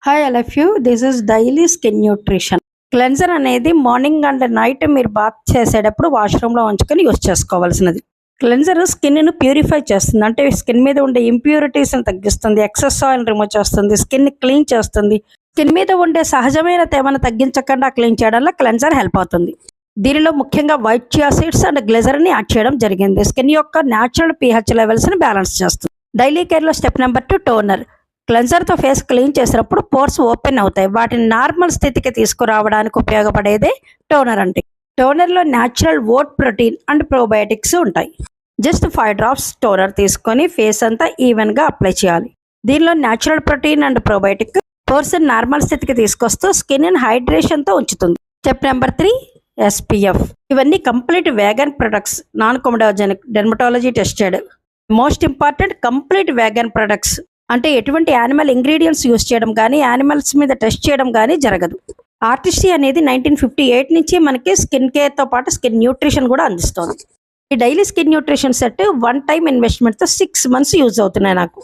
Hi all of you. This is daily skin nutrition. Cleanser అనేది morning and night మీరు bath చేసేటప్పుడు వాష్రూమ్లో ఉంచుకొని యూస్ చేసుకోవాల్సినది. క్లెన్జర్ స్కిన్ను ప్యూరిఫై చేస్తుంది, అంటే స్కిన్ మీద ఉండే ఇంప్యూరిటీస్ని తగ్గిస్తుంది, ఎక్సెస్ ఆయిల్ రిమూవ్ చేస్తుంది, స్కిన్ క్లీన్ చేస్తుంది. స్కిన్ మీద ఉండే సహజమైన తేమను తగ్గించకుండా క్లీన్ చేయడంలో క్లెన్జర్ హెల్ప్ అవుతుంది. దీనిలో ముఖ్యంగా వైట్ చియా సీడ్స్ అండ్ గ్లిజర్ని యాడ్ చేయడం జరిగింది. స్కిన్ యొక్క న్యాచురల్ pH లెవెల్స్ని బ్యాలెన్స్ చేస్తుంది. డైలీ కేర్లో స్టెప్ నెంబర్ 2 టోనర్. క్లెన్జర్తో ఫేస్ క్లీన్ చేసినప్పుడు పోర్స్ ఓపెన్ అవుతాయి. వాటిని నార్మల్ స్థితికి తీసుకురావడానికి ఉపయోగపడేదే టోనర్ అంటే. టోనర్లో natural oat protein and probiotics ఉంటాయి. జస్ట్ 5 drops టోనర్ తీసుకొని ఫేస్ అంతా ఈవెన్గా అప్లై చేయాలి. దీనిలో natural protein and probiotic pores normal స్థితికి తీసుకొస్తూ స్కిన్ హైడ్రేషన్తో ఉంచుతుంది. Step number 3 SPF. ఇవన్నీ complete vegan products, non comedogenic, dermatology tested. Most important complete vegan products అంటే ఎటువంటి యానిమల్ ఇంగ్రీడియంట్స్ యూస్ చేయడం కానీ యానిమల్స్ మీద టెస్ట్ చేయడం కానీ జరగదు. ఆర్టిస్టీ అనేది 1958 నుంచి మనకి స్కిన్ కేర్తో పాటు స్కిన్ న్యూట్రిషన్ కూడా అందిస్తుంది. ఈ daily skin nutrition set 1 time ఇన్వెస్ట్మెంట్తో 6 months use అవుతున్నాయి నాకు.